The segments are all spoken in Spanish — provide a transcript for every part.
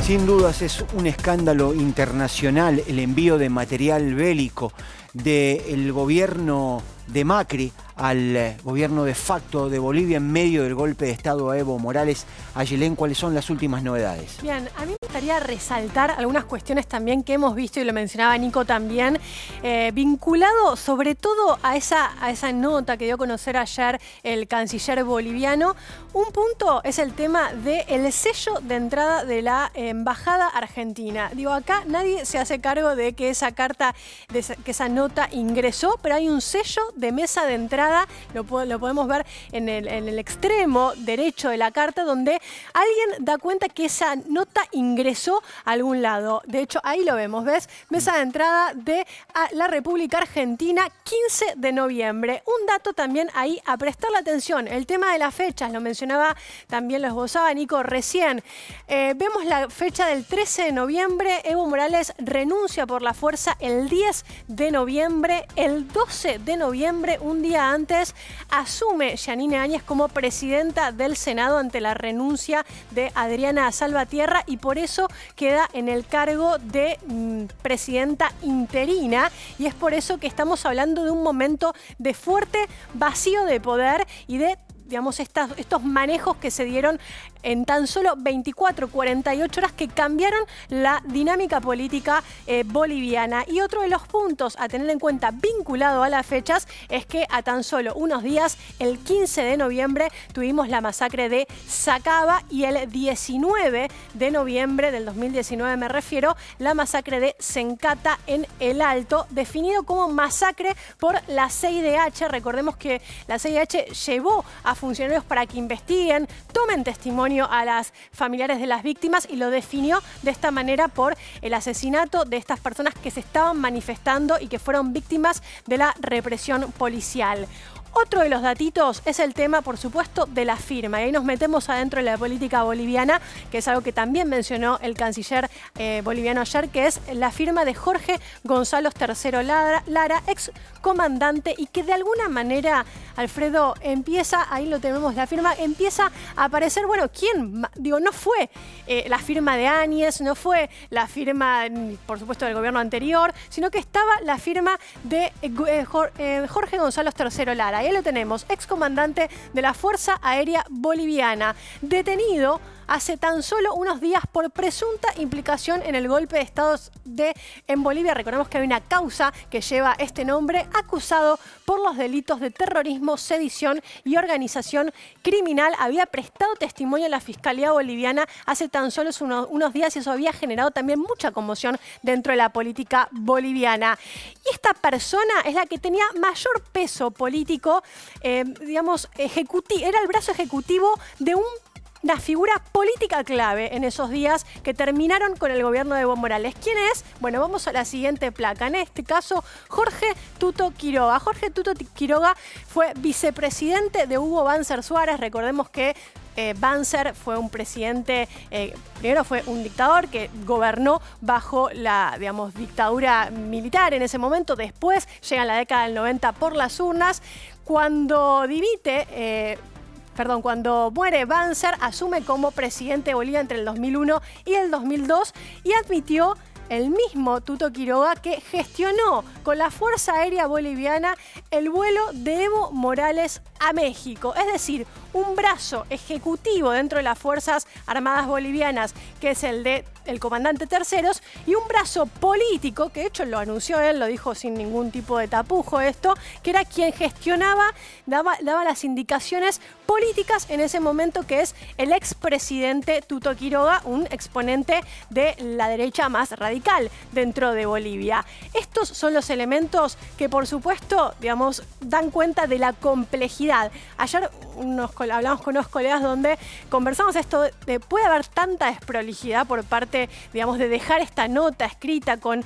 Sin dudas es un escándalo internacional el envío de material bélico del gobierno de Macri al gobierno de facto de Bolivia en medio del golpe de Estado a Evo Morales. Ayelén, ¿cuáles son las últimas novedades? Bien, a mí me gustaría resaltar algunas cuestiones también que hemos visto, y lo mencionaba Nico también, vinculado sobre todo a esa nota que dio a conocer ayer el canciller boliviano. Un punto es el tema del sello de entrada de la embajada argentina. Digo, acá nadie se hace cargo de que esa carta, que esa nota ingresó, pero hay un sello de mesa de entrada, lo podemos ver en el extremo derecho de la carta, donde alguien da cuenta que esa nota ingresó a algún lado. De hecho, ahí lo vemos, ¿ves? Mesa de entrada de la República Argentina, 15 de noviembre. Un dato también ahí a prestarle atención, el tema de las fechas, lo mencionaba también, lo esbozaba Nico recién. Vemos la fecha del 13 de noviembre, Evo Morales renuncia por la fuerza el 10 de noviembre, el 12 de noviembre, un día antes, asume Yanine Áñez como presidenta del Senado ante la renuncia de Adriana Salvatierra, y por eso queda en el cargo de presidenta interina, y es por eso que estamos hablando de un momento de fuerte vacío de poder y de, digamos, estos manejos que se dieron en tan solo 24, 48 horas, que cambiaron la dinámica política boliviana. Y otro de los puntos a tener en cuenta vinculado a las fechas es que a tan solo unos días, el 15 de noviembre, tuvimos la masacre de Sacaba, y el 19 de noviembre del 2019, me refiero, la masacre de Sencata en El Alto, definido como masacre por la CIDH. Recordemos que la CIDH llevó a funcionarios para que investiguen, tomen testimonio a las familiares de las víctimas, y lo definió de esta manera por el asesinato de estas personas que se estaban manifestando y que fueron víctimas de la represión policial. Otro de los datitos es el tema, por supuesto, de la firma. Y ahí nos metemos adentro de la política boliviana, que es algo que también mencionó el canciller boliviano ayer, que es la firma de Jorge Gonzalo III Lara, ex comandante, y que de alguna manera, Alfredo, empieza, ahí lo tenemos, la firma, empieza a aparecer, bueno, ¿quién? Digo, no fue la firma de Áñez, no fue la firma, por supuesto, del gobierno anterior, sino que estaba la firma de Jorge Gonzalo III Lara. Ahí lo tenemos, excomandante de la Fuerza Aérea Boliviana, detenido hace tan solo unos días por presunta implicación en el golpe de Estado en Bolivia. Recordemos que hay una causa que lleva este nombre, acusado por los delitos de terrorismo, sedición y organización criminal. Había prestado testimonio en la Fiscalía Boliviana hace tan solo unos días, y eso había generado también mucha conmoción dentro de la política boliviana. Y esta persona es la que tenía mayor peso político, digamos, era el brazo ejecutivo de una figura política clave en esos días que terminaron con el gobierno de Evo Morales. ¿Quién es? Bueno, vamos a la siguiente placa. En este caso, Jorge Tuto Quiroga. Jorge Tuto Quiroga fue vicepresidente de Hugo Banzer Suárez. Recordemos que Banzer fue un presidente, primero fue un dictador que gobernó bajo la, digamos, dictadura militar en ese momento. Después llega la década del 90 por las urnas. Cuando cuando muere Banzer, asume como presidente de Bolivia entre el 2001 y el 2002, y admitió el mismo Tuto Quiroga que gestionó con la Fuerza Aérea Boliviana el vuelo de Evo Morales a México. Es decir, un brazo ejecutivo dentro de las Fuerzas Armadas Bolivianas, que es el de el comandante Terceros, y un brazo político, que de hecho lo anunció él, lo dijo sin ningún tipo de tapujo esto, que era quien gestionaba, daba las indicaciones políticas en ese momento, que es el expresidente Tuto Quiroga, un exponente de la derecha más radical dentro de Bolivia. Estos son los elementos que, por supuesto, digamos, dan cuenta de la complejidad. Ayer hablamos con unos colegas donde conversamos esto de puede haber tanta desprolijidad por parte, digamos, de dejar esta nota escrita con...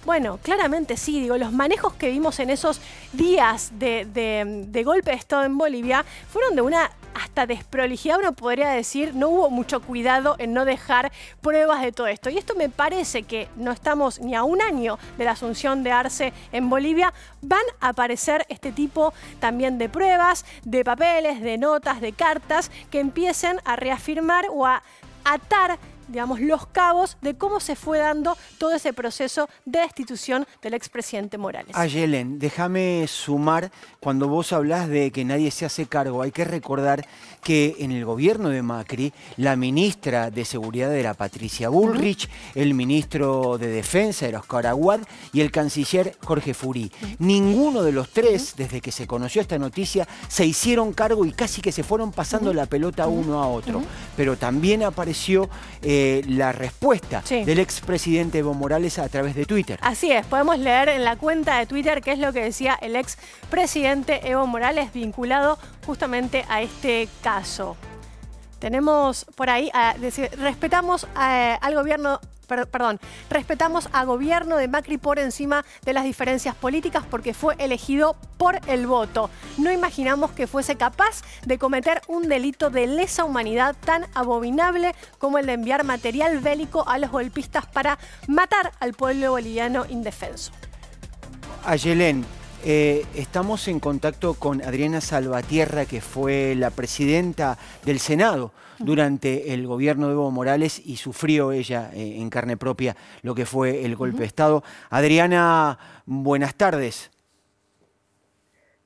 Bueno, claramente sí, digo, los manejos que vimos en esos días de golpe de Estado en Bolivia fueron de una hasta desprolijidad, uno podría decir. No hubo mucho cuidado en no dejar pruebas de todo esto. Y esto me parece que no estamos ni a un año de la asunción de Arce en Bolivia. Van a aparecer este tipo también de pruebas, de papeles, de notas, de cartas que empiecen a reafirmar o a atar digamos, los cabos de cómo se fue dando todo ese proceso de destitución del expresidente Morales. Ayelen, déjame sumar, cuando vos hablás de que nadie se hace cargo, hay que recordar que en el gobierno de Macri, la ministra de Seguridad era Patricia Bullrich, el ministro de Defensa era Oscar Aguad y el canciller Jorge Furí. Ninguno de los tres, desde que se conoció esta noticia, se hicieron cargo y casi que se fueron pasando la pelota uno a otro. Pero también apareció la respuesta del expresidente Evo Morales a través de Twitter. Así es, podemos leer en la cuenta de Twitter qué es lo que decía el expresidente Evo Morales vinculado justamente a este caso. Tenemos por ahí, respetamos al gobierno... respetamos a gobierno de Macri por encima de las diferencias políticas porque fue elegido por el voto. No imaginamos que fuese capaz de cometer un delito de lesa humanidad tan abominable como el de enviar material bélico a los golpistas para matar al pueblo boliviano indefenso. Ayelen, estamos en contacto con Adriana Salvatierra, que fue la presidenta del Senado durante el gobierno de Evo Morales y sufrió ella en carne propia lo que fue el golpe de Estado. Adriana, buenas tardes.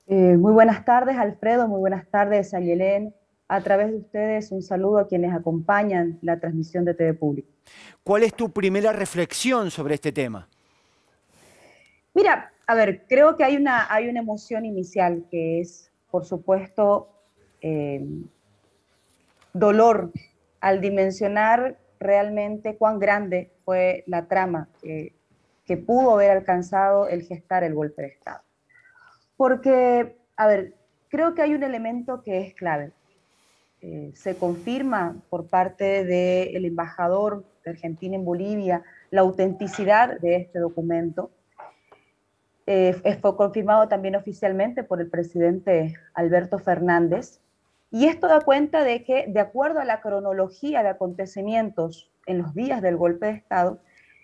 Muy buenas tardes, Alfredo, muy buenas tardes, Ayelen. A través de ustedes, un saludo a quienes acompañan la transmisión de TV Público. ¿Cuál es tu primera reflexión sobre este tema? Mira, a ver, creo que hay una emoción inicial que es, por supuesto, dolor al dimensionar realmente cuán grande fue la trama que pudo haber alcanzado el gestar el golpe de Estado. Porque, a ver, creo que hay un elemento que es clave. Se confirma por parte del embajador de Argentina en Bolivia la autenticidad de este documento. Fue confirmado también oficialmente por el presidente Alberto Fernández. Y esto da cuenta de que, de acuerdo a la cronología de acontecimientos en los días del golpe de Estado,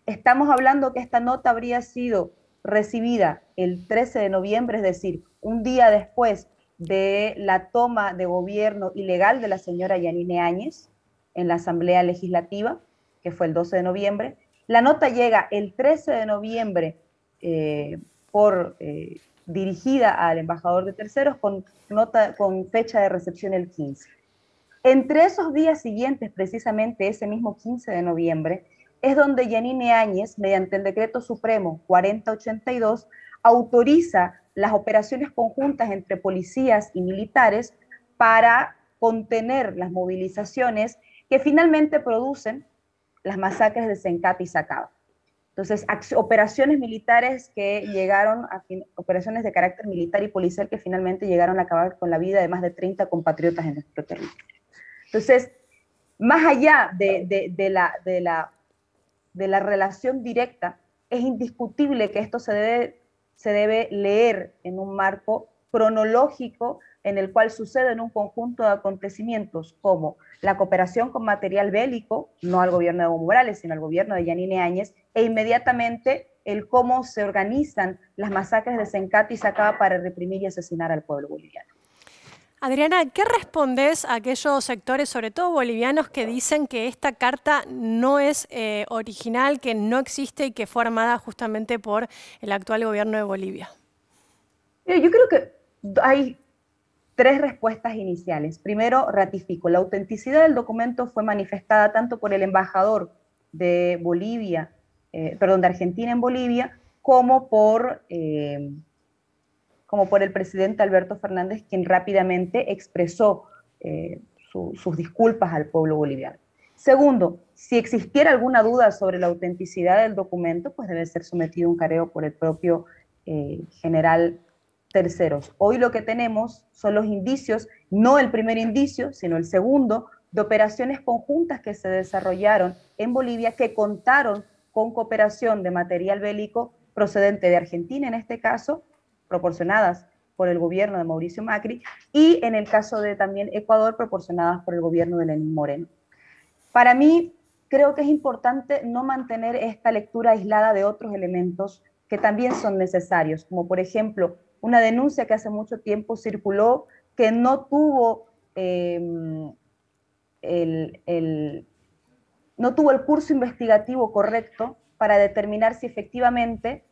estamos hablando que esta nota habría sido recibida el 13 de noviembre, es decir, un día después de la toma de gobierno ilegal de la señora Yanine Áñez en la Asamblea Legislativa, que fue el 12 de noviembre. La nota llega el 13 de noviembre dirigida al embajador de terceros con fecha de recepción el 15. Entre esos días siguientes, precisamente ese mismo 15 de noviembre, es donde Yanine Áñez, mediante el decreto supremo 4082, autoriza las operaciones conjuntas entre policías y militares para contener las movilizaciones que finalmente producen las masacres de Sencata y Sacaba. Entonces, operaciones militares que llegaron operaciones de carácter militar y policial que finalmente llegaron a acabar con la vida de más de 30 compatriotas en nuestro territorio. Entonces, más allá de la relación directa, es indiscutible que esto se debe leer en un marco cronológico en el cual suceden un conjunto de acontecimientos como la cooperación con material bélico, no al gobierno de Evo Morales, sino al gobierno de Yanine Áñez, e inmediatamente el cómo se organizan las masacres de Sencata y Sacaba para reprimir y asesinar al pueblo boliviano. Adriana, ¿qué respondes a aquellos sectores, sobre todo bolivianos, que dicen que esta carta no es original, que no existe y que fue armada justamente por el actual gobierno de Bolivia? Yo creo que hay tres respuestas iniciales. Primero, ratifico, la autenticidad del documento fue manifestada tanto por el embajador de Bolivia, de Argentina en Bolivia, como por el presidente Alberto Fernández, quien rápidamente expresó sus disculpas al pueblo boliviano. Segundo, si existiera alguna duda sobre la autenticidad del documento, pues debe ser sometido a un careo por el propio general Terceros. Hoy lo que tenemos son los indicios, no el primer indicio, sino el segundo, de operaciones conjuntas que se desarrollaron en Bolivia que contaron con cooperación de material bélico procedente de Argentina, en este caso, proporcionadas por el gobierno de Mauricio Macri, y en el caso de también Ecuador, proporcionadas por el gobierno de Lenín Moreno. Para mí, creo que es importante no mantener esta lectura aislada de otros elementos que también son necesarios, como por ejemplo, una denuncia que hace mucho tiempo circuló que no tuvo no tuvo el curso investigativo correcto para determinar si efectivamente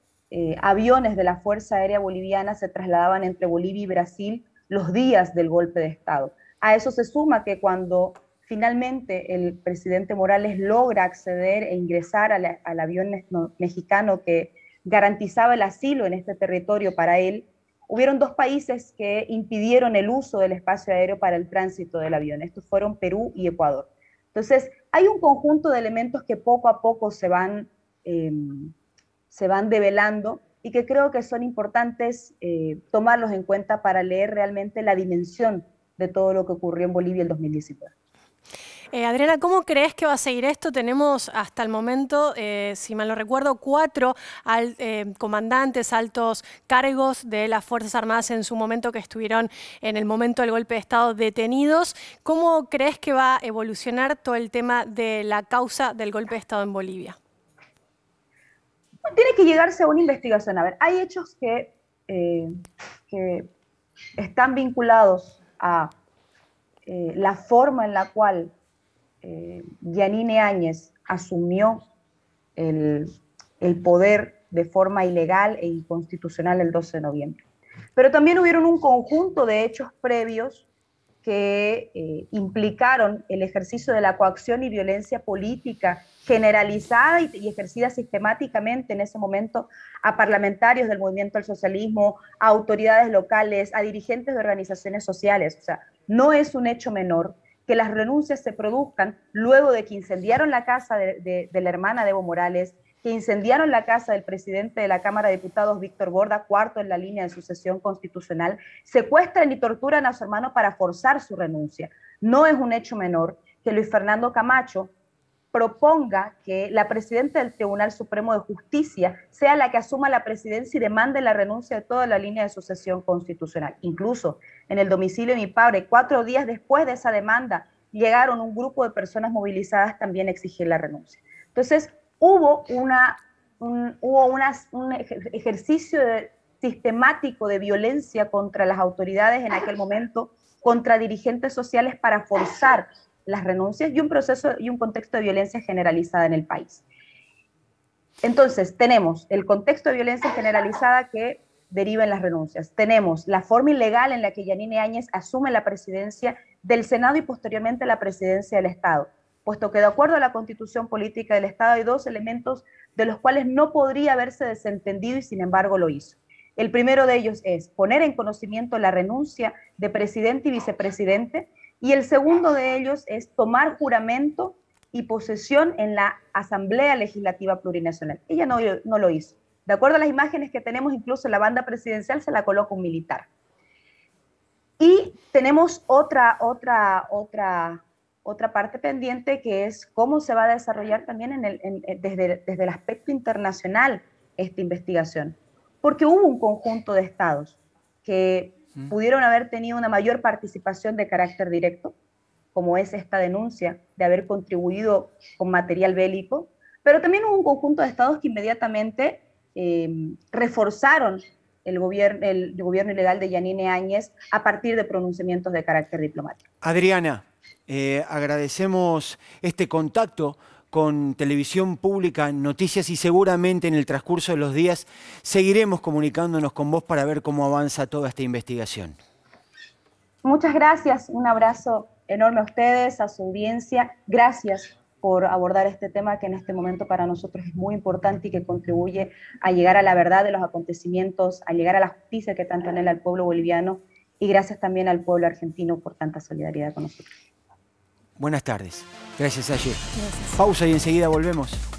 aviones de la Fuerza Aérea Boliviana se trasladaban entre Bolivia y Brasil los días del golpe de Estado. A eso se suma que cuando finalmente el presidente Morales logra acceder e ingresar al avión mexicano que garantizaba el asilo en este territorio para él, hubieron dos países que impidieron el uso del espacio aéreo para el tránsito del avión. Estos fueron Perú y Ecuador. Entonces, hay un conjunto de elementos que poco a poco se van develando y que creo que son importantes tomarlos en cuenta para leer realmente la dimensión de todo lo que ocurrió en Bolivia el 2019. Adriana, ¿cómo crees que va a seguir esto? Tenemos hasta el momento, si mal no recuerdo, 4 comandantes, altos cargos de las Fuerzas Armadas en su momento que estuvieron en el momento del golpe de Estado detenidos. ¿Cómo crees que va a evolucionar todo el tema de la causa del golpe de Estado en Bolivia? Tiene que llegarse a una investigación. A ver, hay hechos que están vinculados a la forma en la cual Yanine Áñez asumió el poder de forma ilegal e inconstitucional el 12 de noviembre. Pero también hubieron un conjunto de hechos previos que implicaron el ejercicio de la coacción y violencia política generalizada y ejercida sistemáticamente en ese momento a parlamentarios del movimiento al socialismo, a autoridades locales, a dirigentes de organizaciones sociales. O sea, no es un hecho menor que las renuncias se produzcan luego de que incendiaron la casa de la hermana de Evo Morales, que incendiaron la casa del presidente de la Cámara de Diputados, Víctor Borda, cuarto en la línea de sucesión constitucional, secuestran y torturan a su hermano para forzar su renuncia. No es un hecho menor que Luis Fernando Camacho proponga que la presidenta del Tribunal Supremo de Justicia sea la que asuma la presidencia y demande la renuncia de toda la línea de sucesión constitucional. Incluso en el domicilio de mi padre, 4 días después de esa demanda, llegaron un grupo de personas movilizadas también a exigir la renuncia. Entonces, hubo un ejercicio sistemático de violencia contra las autoridades en aquel momento, contra dirigentes sociales para forzar las renuncias y un proceso y un contexto de violencia generalizada en el país. Entonces, tenemos el contexto de violencia generalizada que deriva en las renuncias. Tenemos la forma ilegal en la que Yanine Áñez asume la presidencia del Senado y posteriormente la presidencia del Estado, puesto que de acuerdo a la Constitución Política del Estado hay 2 elementos de los cuales no podría haberse desentendido y sin embargo lo hizo. El primero de ellos es poner en conocimiento la renuncia de presidente y vicepresidente, y el segundo de ellos es tomar juramento y posesión en la Asamblea Legislativa Plurinacional. Ella no lo hizo. De acuerdo a las imágenes que tenemos, incluso la banda presidencial se la coloca un militar. Y tenemos otra parte pendiente, que es cómo se va a desarrollar también desde el aspecto internacional esta investigación. Porque hubo un conjunto de estados que pudieron haber tenido una mayor participación de carácter directo, como es esta denuncia de haber contribuido con material bélico, pero también hubo un conjunto de estados que inmediatamente reforzaron el gobierno ilegal de Yanine Áñez a partir de pronunciamientos de carácter diplomático. Adriana, agradecemos este contacto con Televisión Pública Noticias y seguramente en el transcurso de los días seguiremos comunicándonos con vos para ver cómo avanza toda esta investigación. Muchas gracias, un abrazo enorme a ustedes, a su audiencia. Gracias por abordar este tema que en este momento para nosotros es muy importante y que contribuye a llegar a la verdad de los acontecimientos, a llegar a la justicia que tanto anhela el pueblo boliviano, y gracias también al pueblo argentino por tanta solidaridad con nosotros. Buenas tardes. Gracias, Ayer. Pausa y enseguida volvemos.